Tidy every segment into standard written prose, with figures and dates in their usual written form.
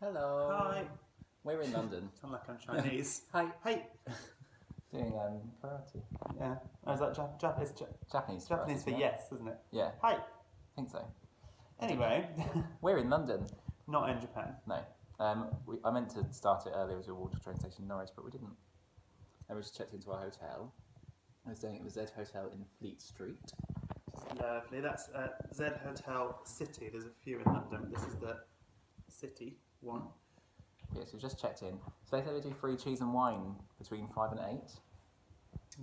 Hello. Hi. We're in London. Sound like I'm Chinese. Hi. Hey. Doing karate. Yeah. Oh, is that Japanese? Japanese. Japanese for yes, isn't it? Yeah. Hi. I think so. Anyway. We're in London. Not in Japan. No. I meant to start it earlier as we walked to the train station in Norwich, but we didn't. And we just checked into our hotel. I was staying at the Z Hotel in Fleet Street. Lovely. That's Z Hotel City. There's a few in London. This is the City one. Yeah, so we just checked in. So they said they do free cheese and wine between 5 and 8.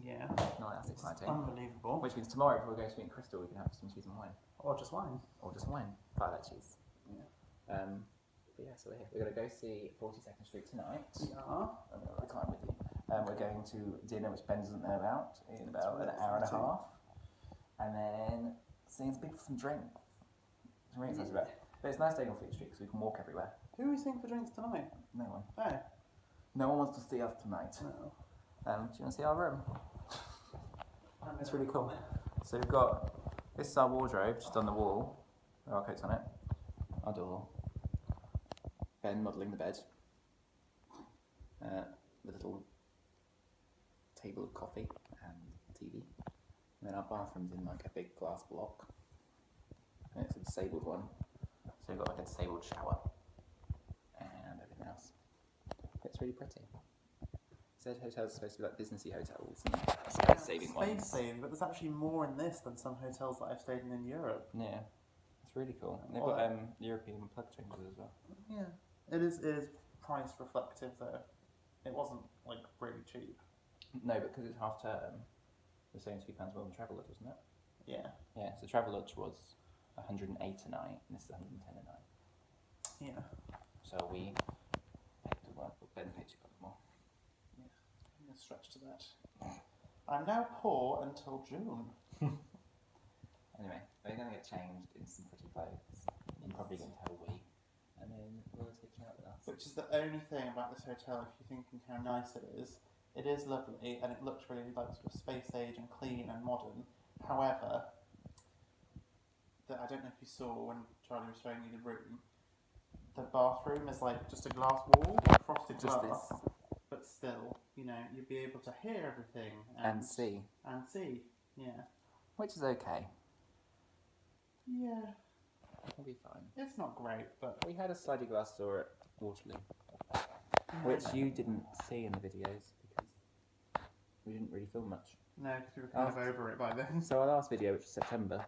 Yeah. No, that's exciting. Unbelievable. Which means tomorrow, if we're going to meet Crystal, we can have some cheese and wine. Or just wine. Or just wine. Violet cheese. Yeah. But yeah, so we're here. We're going to go see 42nd Street tonight. Yeah. I'm going to climb with you. We're going to dinner, which Ben doesn't know about, in about an hour and a half. And then seeing some drinks. I'm really excited about it. But it's nice staying on Fleet Street because we can walk everywhere. Who are we seeing for drinks tonight? No one. Oh. No one wants to see us tonight. No. Do you want to see our room? It's really cool. So we've got, this is our wardrobe just on the wall. There are our coats on it. Our door. Ben modelling the bed. The little table of coffee and TV. And then our bathroom's in like a big glass block. And it's a disabled one. So we've got like a disabled shower. And everything else. It's really pretty. Z hotels are supposed to be like businessy hotels and space saving ones. Space saving, but there's actually more in this than some hotels that I've stayed in Europe. Yeah, it's really cool. And they've got European plug changes as well. Yeah, it is price reflective though. It wasn't like really cheap. No, but because it's half term, we're saying £2 more than Travelodge, wasn't it? Yeah. Yeah, so Travelodge was 108 a night, and this is 110 a night. Yeah. So we paid the work, but Ben paid £2 more. Yeah, I'm gonna stretch to that. I'm now poor until June. Anyway, we're going to get changed in some pretty clothes. You're probably going to have a wee, and then we'll take you out with us. Which is the only thing about this hotel, if you're thinking how nice it is. It is lovely, and it looks really like sort of space age and clean and modern. However, I don't know if you saw when Charlie was showing you the room, the bathroom is like just a glass wall, frosted glass, but still, you know, you'd be able to hear everything. And see. And see, yeah. Which is okay. Yeah. It'll be fine. It's not great, but... We had a sliding glass door at Waterloo, which you didn't see in the videos because we didn't really film much. No, because we were kind of over it by then. So our last video, which was September,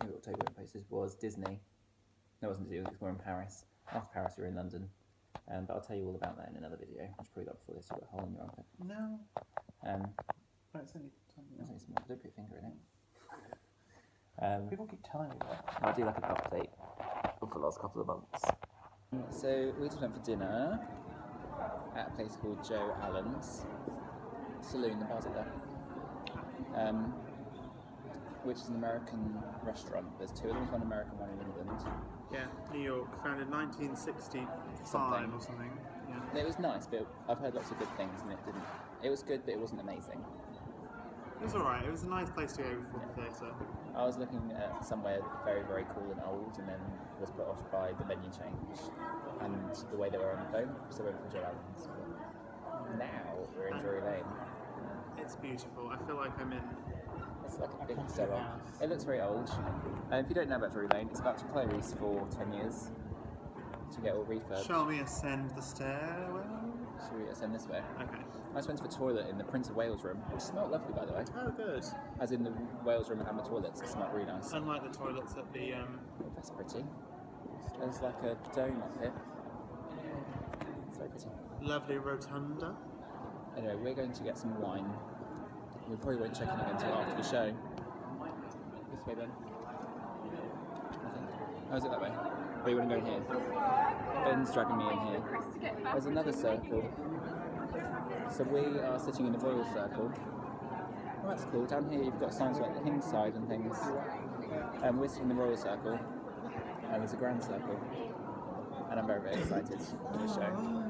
in October in places, was Disney. No, it wasn't Disney, it was more in Paris. After Paris, we were in London. But I'll tell you all about that in another video. I should probably do that before this. You've got a hole in your armpit. No. Oh, it's only it's only small. Don't put your finger in it. People keep telling me that. I'll do like an update of the last couple of months. So we just went for dinner at a place called Joe Allen's Saloon, the bar's up there, which is an American restaurant. There's two of them, one American, one in England. Yeah, New York, founded 1965 or something. Yeah. It was nice, but I've heard lots of good things, and it didn't. It was good, but it wasn't amazing. It was alright. It was a nice place to go before the theatre. I was looking at somewhere very, very cool and old, and then was put off by the menu change and the way they were on the phone. So I went for Joe Allen's. Now we're in Drury Lane. It's beautiful. I feel like I'm in. It's like a big sterile. It looks very old. If you don't know about Drury Lane, it's about to close for 10 years to get all refurbed. Shall we ascend the stairwell? Should we ascend this way? Okay. I just went to the toilet in the Prince of Wales room, which smelled lovely, by the way. Oh, good. As in the Wales room and the toilets, it smelled really nice. Unlike the toilets at the. That's pretty. There's like a dome up here. It's very pretty. Lovely rotunda. Anyway, we're going to get some wine. We probably won't check in again until after the show. This way then. I think. Oh, is it that way? Or you want to go in here? Ben's dragging me in here. There's another circle. So we are sitting in the Royal Circle. Oh, that's cool. Down here you've got signs like the King's Side and things. We're sitting in the Royal Circle. And there's a Grand Circle. And I'm very, very excited for the show.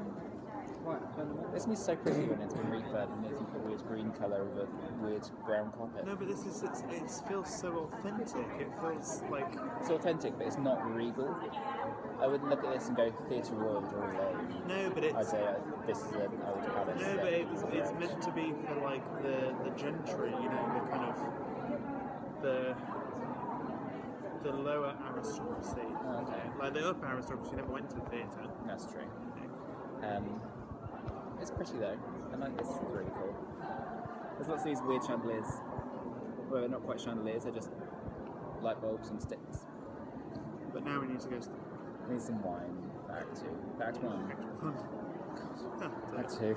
This is so pretty when it's been refurbed and it's a weird green colour with a weird brown carpet. No, but this is it feels so authentic. It feels like it's authentic, but it's not regal. I wouldn't look at this and go Theatre Royal Drury Lane. No, but it's... I'd say this is an old palace. No, but it's meant to be for like the gentry, you know, the kind of the lower aristocracy. Oh, okay. Like the upper aristocracy never went to the theatre. That's true. It's pretty though. I like this. It's really cool. There's lots of these weird chandeliers. Well, they're not quite chandeliers. They're just light bulbs and sticks. But now we need to go to the... I need some wine for Act 2. For Act 1. Act 2.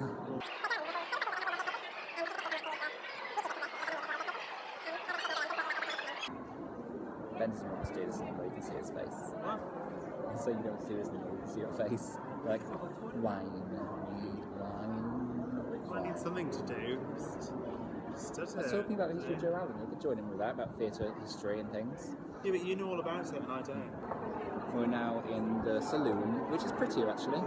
Ben doesn't want to do this anymore, you can see his face. What? So you don't see this anymore, you can see your face. You're like, wine, I need wine. I need something to do. Just I was talking about the history of Joe Allen, you could join in with that, about theatre history and things. Yeah, but you know all about it and I don't. We're now in the saloon, which is prettier actually.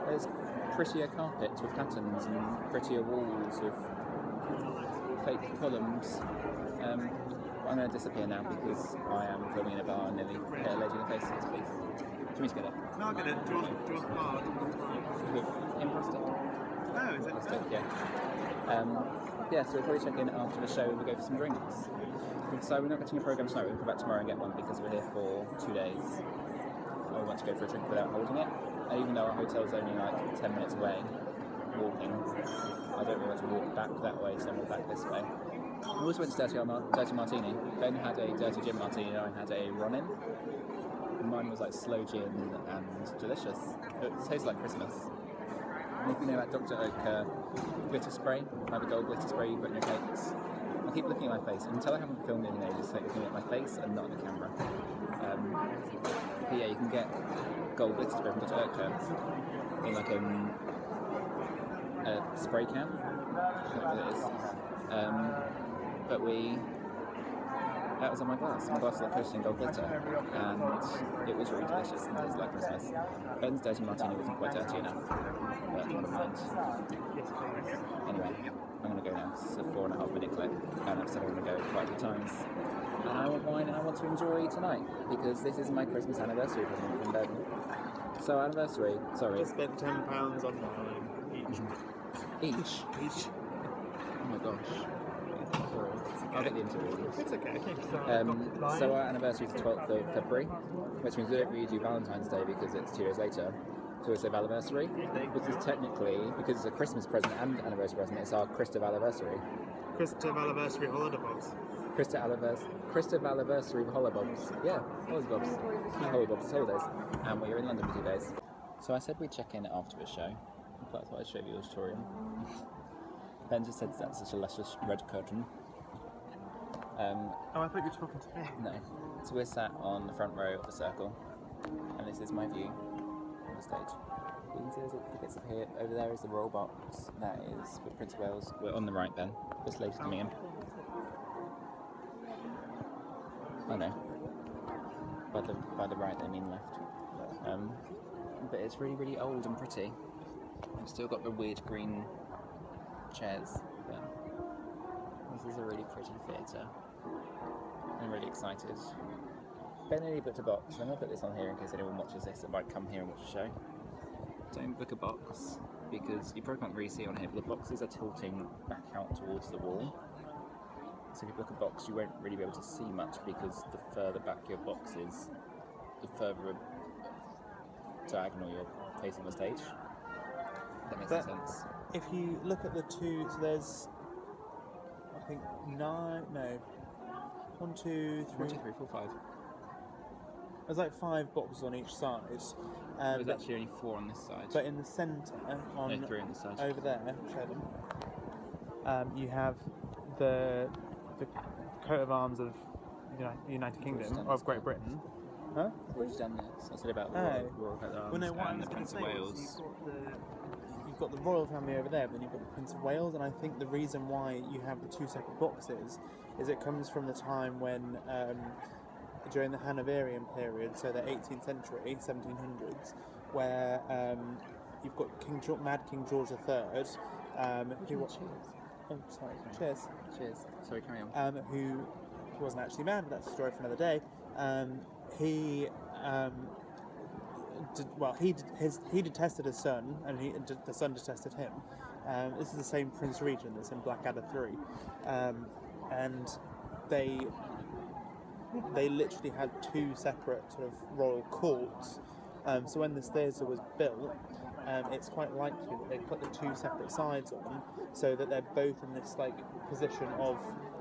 There's prettier carpets with patterns and prettier walls with fake columns. I'm going to disappear now because I am filming in a bar and nearly hit a lady in the face. Yes, please. Do you mean to get it? No, I'll get it. Do you want hard? In plastic? Oh, is it? Plastic, yeah. Yeah, so we'll probably check in after the show and we'll go for some drinks. So we're not getting a programme tonight, we'll come back tomorrow and get one because we're here for 2 days. I want to go for a drink without holding it. And even though our hotel's only like 10 minutes away, walking, I don't really want to walk back that way, so I'm back this way. We also went to Dirty Martini. Ben had a Dirty Gin Martini and I had a Ronin. Mine was like slow gin and delicious. It tastes like Christmas. And if you know about Dr. Oetker glitter spray, like the gold glitter spray you put in your cakes, I keep looking at my face. Until I haven't filmed anything, I just keep looking at my face and not at the camera. But yeah, you can get gold glitter spray from Dr. Oetker in like a spray can. I don't know what it is. But that was on my glass. My glass was like coated in gold glitter, and it was really delicious and tasted like Christmas. Ben's Dirty Martini wasn't quite dirty enough, but never mind. Anyway, I'm going to go now. It's a 4.5 minute clip, and I've said I'm going to go quite a few times. And I want wine and I want to enjoy tonight, because this is my Christmas anniversary present from Ben. So anniversary, sorry. I spent £10 on wine each. Each? Oh my gosh. Sorry. I'll get the interview. It's okay. So our anniversary is the 12th of February, which means we don't really do Valentine's Day because it's 2 days later. So we say ValeVersary, which is technically, because it's a Christmas present and anniversary present, it's our ChristmaValeVersary. ChristmaValeVersary holiday box. ChristmaValeVersary holobobs. Yeah, holobobs. Not holobobs, it's holidays. And we're in London for 2 days. So I said we'd check in after the show, but I thought I'd show you the auditorium. Ben just said that's such a luscious red curtain. Oh, I thought you were talking to me. No. So we're sat on the front row of the circle, and this is my view on the stage. You can see there's a bits up here. Over there is the royal box. That is with Prince of Wales. We're on the right then. This lady's coming in. Oh no. By the right, I mean left. But it's really, really old and pretty. I've still got the weird green chairs, but this is a really pretty theatre. I'm really excited. Ben only booked a box. I'm going to put this on here in case anyone watches this that might come here and watch the show. Don't book a box, because you probably can't really see on here, but the boxes are tilting back out towards the wall. So if you book a box, you won't really be able to see much, because the further back your box is, the further diagonal you're facing the stage. If that makes any sense. If you look at the two, so there's, I think, 1, 2, 3, 1, 2, 3, 4, 5. There's like 5 boxes on each side. There's actually only 4 on this side. But in the centre, on 3 on this side. over there, show them. You have the coat of arms of United Kingdom, or of Great Britain. Huh? We've done this. I said about the Royal Coat of Arms and the Prince of Wales. You've got the royal family over there, but then you've got the Prince of Wales, and I think the reason why you have the 2 separate boxes is it comes from the time when, during the Hanoverian period, so the 18th century, 1700s, where you've got Mad King George III, who... Oh, sorry. Cheers. Cheers. Sorry, carry on. Who wasn't actually mad, but that's a story for another day. He he detested his son, and the son detested him. This is the same Prince Regent that's in Blackadder 3, and they literally had two separate sort of royal courts. So when this theatre was built, it's quite likely that they put the two separate sides on, so that they're both in this like position of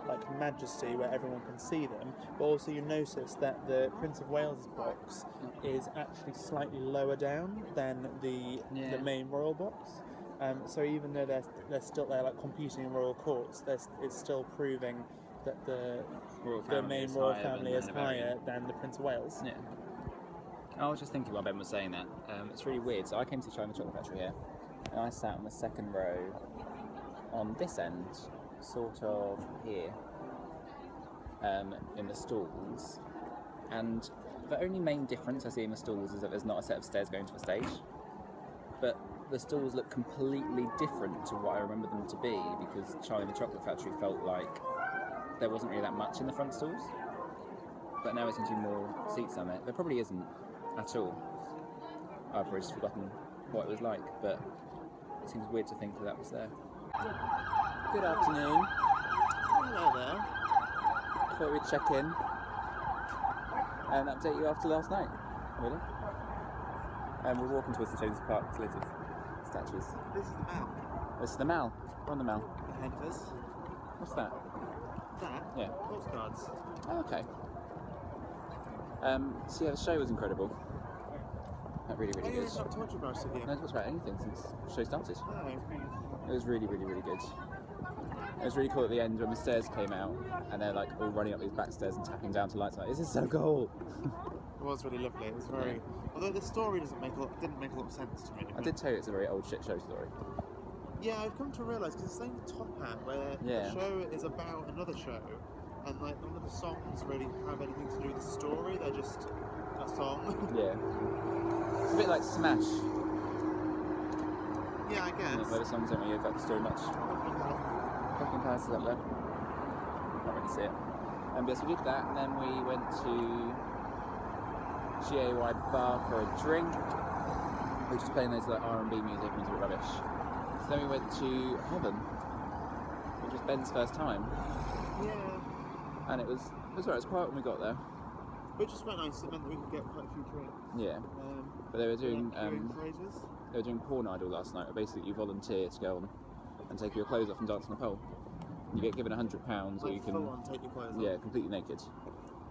like majesty where everyone can see them. But also you notice that the Prince of Wales' box is actually slightly lower down than the main royal box. So even though they're still like competing in royal courts, it's still proving that the main royal family is higher than the Prince of Wales. Yeah. I was just thinking while Ben was saying that, it's really weird. So I came to China Chocolate Factory here, and I sat on the second row on this end, sort of here, in the stalls. And the only main difference I see in the stalls is that there's not a set of stairs going to the stage. But the stalls look completely different to what I remember them to be, because Charlie and the Chocolate Factory felt like there wasn't really that much in the front stalls. But now there seems to be more seats on it. There probably isn't at all. I've already just forgotten what it was like, but it seems weird to think that was there. Good afternoon. Hello there. Thought we'd check in and update you after last night, really. We're walking towards the James Park, there's loads of statues. This is the Mall. This is the Mall. We're on the Mall. The Headers. What's that? That? Yeah. Postcards. Oh, okay. So yeah, the show was incredible. Really, really good. I've not told you about it yet. No, I've talked about anything since the show started. No. It was really, really, really good. It was really cool at the end when the stairs came out and they're like all running up these back stairs and tapping down to lights. Like, this is so cool. It was really lovely. It was very. Yeah. Although the story didn't make a lot of sense to me. I did tell you it's a very old shit show story. Yeah, I've come to realise because it's like the Top Hat where the show is about another show, and like none of the songs really have anything to do with the story. They're just a song. Yeah. It's a bit like Smash. Yeah, I guess. Where the songs don't really affect the story much. Fucking Palace is up there. Can't really see it. Yes, we did that, and then we went to GAY bar for a drink. We were just playing those like R&B music and it was a bit rubbish. So then we went to Heaven, which was Ben's first time. Yeah. And it was alright. It was quiet when we got there. Which was quite nice. It meant that we could get quite a few drinks. Yeah. But they were doing they were doing Porn Idol last night. Where basically you volunteer to go on and take your clothes off and dance on the pole. You get given £100, or you can full on take your clothes off. Yeah, completely naked.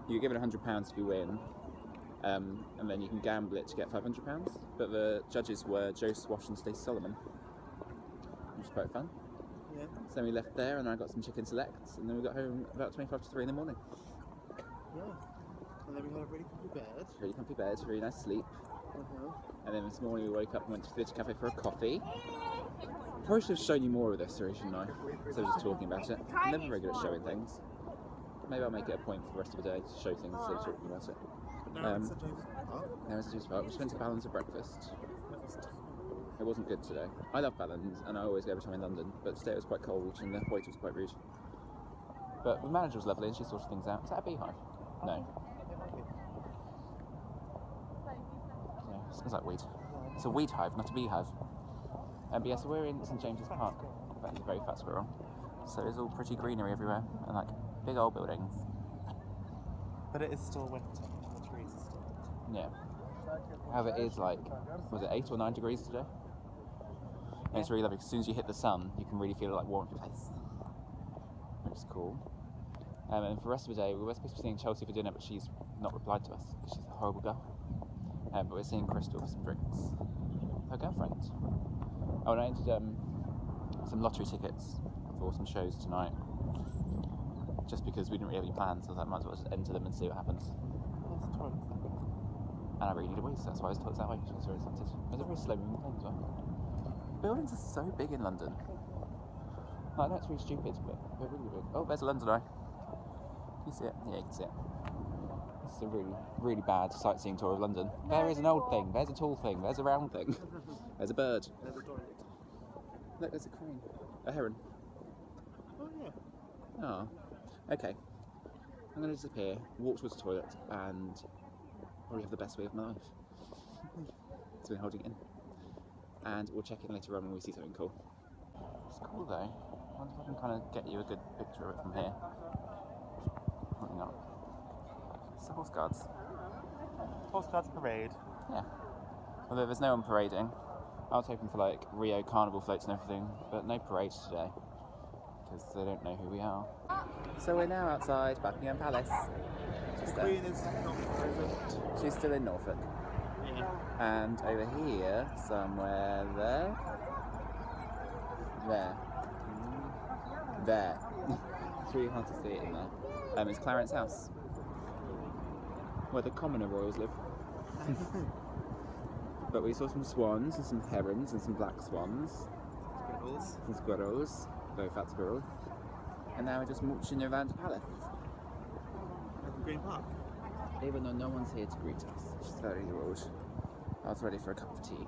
You get given £100 if you win, and then you can gamble it to get £500. But the judges were Joe Swash and Stacey Solomon, which was quite fun. Yeah. So then we left there, and I got some chicken selects, and then we got home about 25 to 3 in the morning. Yeah. And then we had a really comfy bed. Really comfy bed, really nice sleep. And then this morning we woke up and went to the Theatre Cafe for a coffee. Probably should have shown you more of this story, shouldn't I? So I was just talking about it. I'm never very good at showing things. Maybe I'll make it a point for the rest of the day to show things instead of talking about it. Now it's St James's Park. Now it's St James's Park. We just went to Balan's for breakfast. It wasn't good today. I love Balan's and I always go every time in London, but today it was quite cold and the waiter was quite rude. But the manager was lovely and she sorted things out. Is that a beehive? No. Yeah, it smells like weed. It's a weed hive, not a beehive. But yeah, so we're in St James's Park. That is a very fat squirrel. So there's all pretty greenery everywhere and like big old buildings. But it is still winter. The trees are still winter. Yeah. However, it is like, was it 8 or 9 degrees today? And it's really lovely. As soon as you hit the sun, you can really feel it like warm your face, which is cool. And for the rest of the day, we were supposed to be seeing Chelsea for dinner, but she's not replied to us because she's a horrible girl. But we're seeing Crystal for some drinks. Her girlfriend. Oh, and I entered some lottery tickets for some shows tonight. Just because we didn't really have any plans, so I was like, might as well just enter them and see what happens. And I really need a wee, so that's why I was told that way, because I was very excited. It was a very slow moving plane as well. Buildings are so big in London. I know it's really stupid, but they're really big. Oh, there's a London Eye. Can you see it? Yeah, you can see it. This is a really, really bad sightseeing tour of London. There is an old thing, there's a tall thing, there's a round thing. There's a bird. There's a toilet. Look, there's a crane. A heron. Oh, yeah. Oh, okay. I'm going to disappear, walk towards the toilet, and probably have the best week of my life. It's been holding it in. And we'll check in later on when we see something cool. It's cool though. I wonder if I can kind of get you a good picture of it from here. Probably not. It's the horse guards. Horse guards parade. Yeah. Although there's no one parading. I was hoping for like Rio Carnival floats and everything, but no parade today. Because they don't know who we are. So we're now outside Buckingham Palace. Just The Queen is not present. She's still in Norfolk. Yeah. And over here, somewhere there. It's really hard to see it in there. It's Clarence House, where the commoner royals live. But we saw some swans and some herons and some black swans. Squirrels. Some squirrels, very fat squirrel. And now we're just marching around the palace. At the Green Park. Even though no one's here to greet us, which is very rude. I was ready for a cup of tea.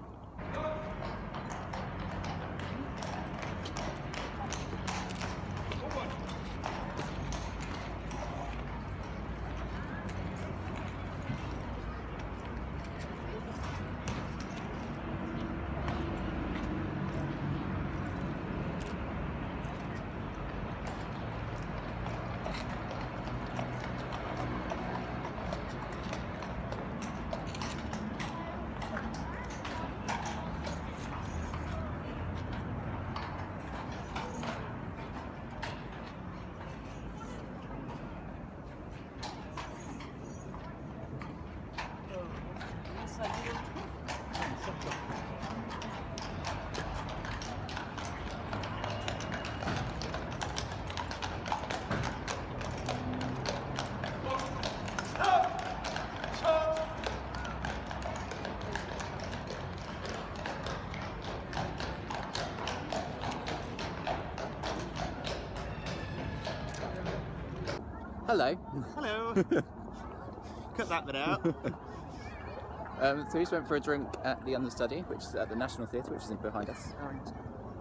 Hello. Hello. Cut that bit out. So we just went for a drink at the Understudy, which is at the National Theatre, which is behind us.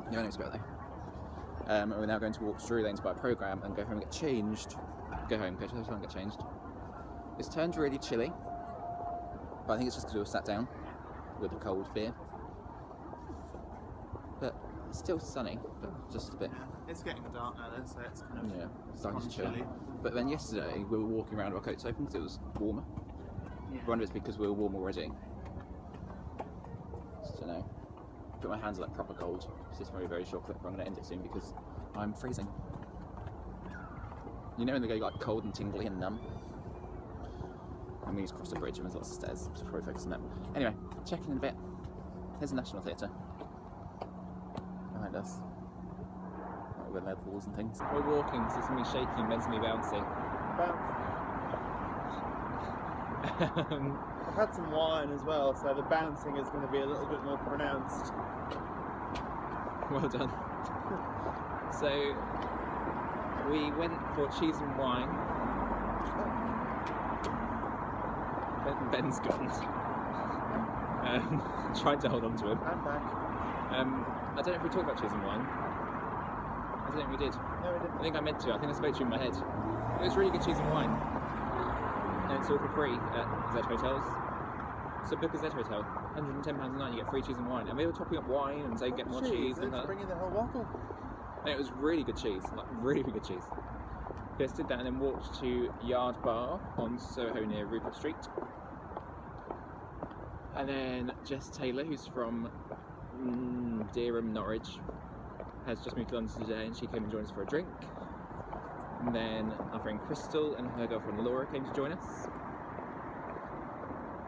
You don't need to go there. And we're now going to walk to Drury Lane to buy a programme and go home and get changed. Go to the hotel and get changed. It's turned really chilly, but I think it's just because we were sat down with a cold beer. But it's still sunny, but just a bit. Yeah, it's getting dark now though, so it's kind of Starting to chill. chilly. But then yesterday we were walking around with our coats open because it was warmer. Yeah. I wonder if it's because we were warm already. Just don't know. But my hands are like proper cold. It's just very short clip. I'm going to end it soon because I'm freezing. You know when they go like cold and tingly and numb? And we just crossed a bridge and there's lots of stairs, so probably focus on that. Anyway, check in a bit. Here's the National Theatre behind us. With lead walls and things. We're walking, so it's going to be shaky and mentally bouncing. I've had some wine as well, so the bouncing is going to be a little bit more pronounced. Well done. So, we went for cheese and wine. Ben's gone. Tried to hold on to him. I'm back. I don't know if we talked about cheese and wine. I don't think we did. No, we didn't. I think I meant to. I think I spoke to you in my head. It was really good cheese and wine. And it's all for free at Z Hotels. So book a Z Hotel. £110 a night, you get free cheese and wine. And they were topping up wine and saying get more cheese and that. Bring in the whole bottle. And it was really good cheese, like really good cheese. Just did that and then walked to Yard Bar on Soho near Rupert Street. And then Jess Taylor, who's from Dereham, Norwich, has just moved to London today and she came and joined us for a drink. And then our friend Crystal and her girlfriend Laura came to join us.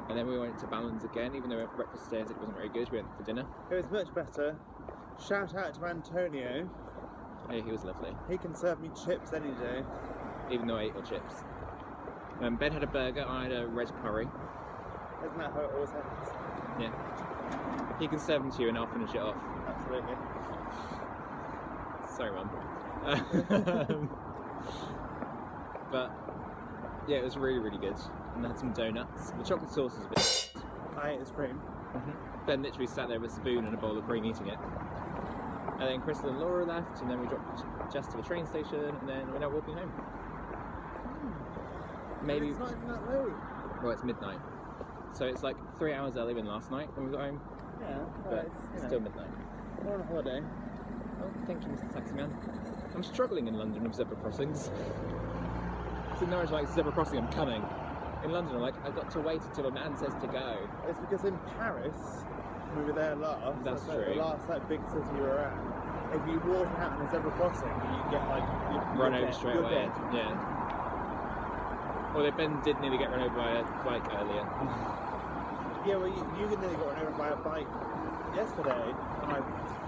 And then we went to Balan's again, even though we went for breakfast today and it wasn't very good, we went for dinner. It was much better. Shout out to Antonio. Yeah, he was lovely. He can serve me chips any day. Even though I ate all chips. Ben had a burger, I had a red curry. Isn't that how it always happens? Yeah. He can serve them to you and I'll finish it off. Absolutely. Sorry, Mum. But yeah, it was really good. And I had some donuts. The chocolate sauce was a bit. I ate his cream. Ben literally sat there with a spoon and a bowl of cream eating it. And then Crystal and Laura left, and then we dropped Jess to the train station, and then we're now walking home. Maybe. It's not even that late. Well, it's midnight. So it's like 3 hours earlier than last night when we got home. Yeah, But it's still midnight. We're on a holiday. Oh, thank you, Mr. Taxi Man. I'm struggling in London with zebra crossings. So in Norwich, like, zebra crossing, I'm coming. In London, I'm like, I've got to wait until a man says to go. It's because in Paris, we were there last. That's like true. The last big city we were at. If you walk out on a zebra crossing, you get like Run over straight you're away. dead. Yeah. Well, Ben did nearly get run over by a bike earlier. Yeah, well, you nearly got run over by a bike yesterday, and I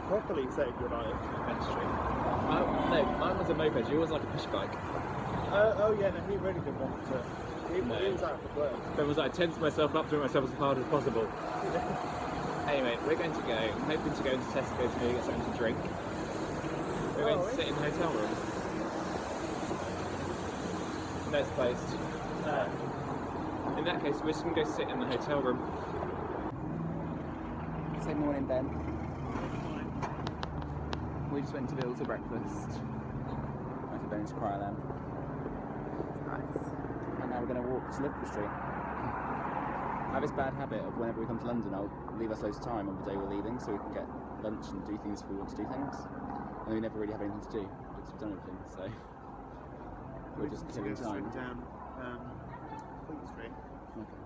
properly saved your life. That's true. No, mine was a moped. Yours was like a push bike. Oh yeah, no, he really didn't want to. He was out for work. Ben was like, tense myself up, doing myself as hard as possible. Anyway, we're going to go. I'm hoping to go into Tesco to maybe get something to drink. We're going to sit in the hotel room. No, it's closed. In that case, we're just going to go sit in the hotel room. Say morning, Ben. We just went to Bill for breakfast. Went to Ben's Cry Lamb. Nice. And now we're going to walk to Liverpool Street. I have this bad habit of whenever we come to London, I'll leave us loads of time on the day we're leaving so we can get lunch and do things if we want to do things. And we never really have anything to do because we've done everything, so we're just killing time. Down Fleet Street. Okay.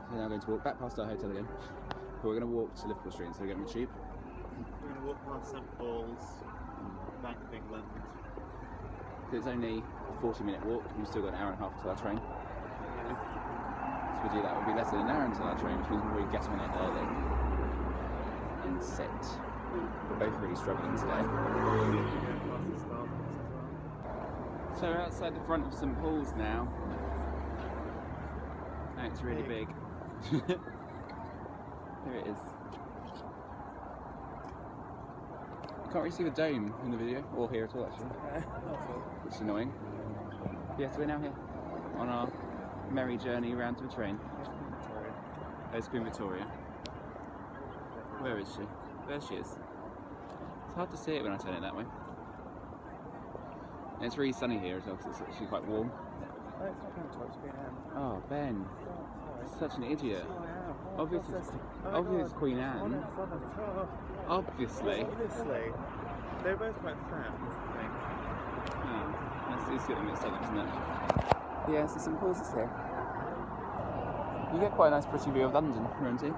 So we're now going to walk back past our hotel again, but we're going to walk to Liverpool Street instead of getting the tube. We're going to walk past St Paul's, Bank of England. It's only a 40-minute walk and we've still got an hour and a half to our train. So we do that, it'll be less than an hour until our train, which means we'll get on it early and sit. We're both really struggling today. So we're outside the front of St Paul's now. And it's really big. Here it is. You can't really see the dome in the video, or here at all actually, which is annoying. Yeah, so we're now here on our merry journey around to the train. There's Queen Victoria. Where is she? There she is. It's hard to see it when I turn it that way. And it's really sunny here as well because it's actually quite warm. No, it's not going to touch me. Oh, Ben. Such an idiot. Oh, Obviously it's Queen Anne. Obviously. Obviously. They're both quite fat, is the thing. Oh, that's easy to get them mixed up, isn't it? Yeah, so St Paul's is here. You get quite a nice pretty view of London, don't you?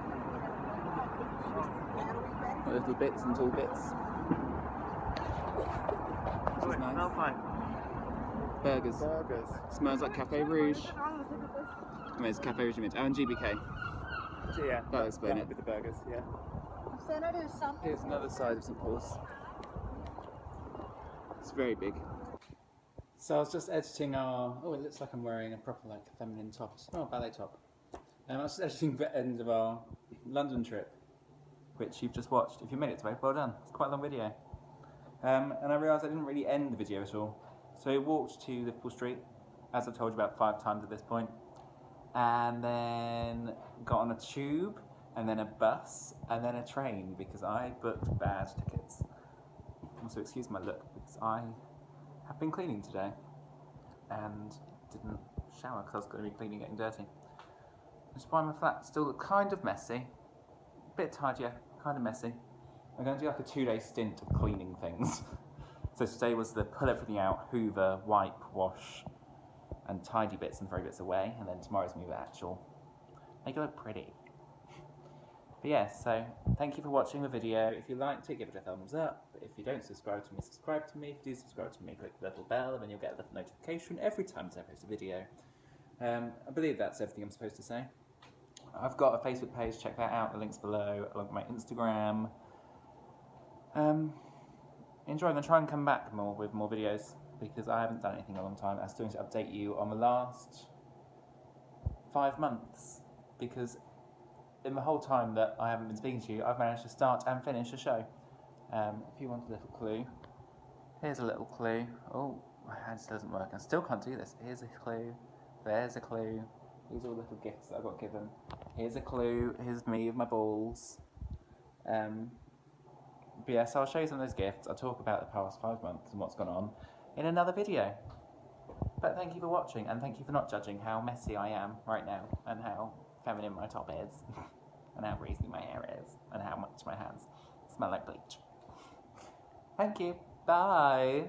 Little bits and tall bits. Which is nice. Smells like Burgers. burgers. Smells like Cafe Rouge. I mean, it's Cafe Rouge, you mean. Oh, and GBK. Yeah, That'll explain that it. would be the burgers, yeah. Here's another side of St Paul's. It's very big. So I was just editing our... Oh, it looks like I'm wearing a proper, like, feminine top. Oh, ballet top. I was just editing the end of our London trip, which you've just watched. If you made it to it, well done. It's quite a long video. And I realised I didn't really end the video at all. So I walked to Liverpool Street, as I've told you about 5 times at this point, and then got on a tube, and then a bus, and then a train, because I booked bad tickets. Also, excuse my look, because I have been cleaning today, and didn't shower, because I was going to be cleaning, getting dirty. Which is why my flat still look kind of messy. A bit tidier, kind of messy. I'm going to do like a 2-day stint of cleaning things. So today was the pull everything out, hoover, wipe, wash, and tidy bits and throw bits away. And then tomorrow's going to be the actual, make it look pretty. But yeah, so thank you for watching the video. If you liked it, give it a thumbs up. But if you don't subscribe to me, subscribe to me. If you do subscribe to me, click the little bell, and then you'll get a little notification every time I post a video. I believe that's everything I'm supposed to say. I've got a Facebook page, check that out, the link's below, along with my Instagram. Enjoy, I'm going to try and come back more with more videos, because I haven't done anything in a long time. I was going to update you on the last 5 months, because in the whole time that I haven't been speaking to you, I've managed to start and finish a show. If you want a little clue, here's a little clue. Oh, my hand still doesn't work. I still can't do this. Here's a clue. There's a clue. These are all little gifts that I got given. Here's a clue. Here's me with my balls. But yeah, so I'll show you some of those gifts. I'll talk about the past 5 months and what's gone on in another video. But thank you for watching, and thank you for not judging how messy I am right now and how feminine my top is, and how greasy my hair is, and how much my hands smell like bleach. Thank you. Bye.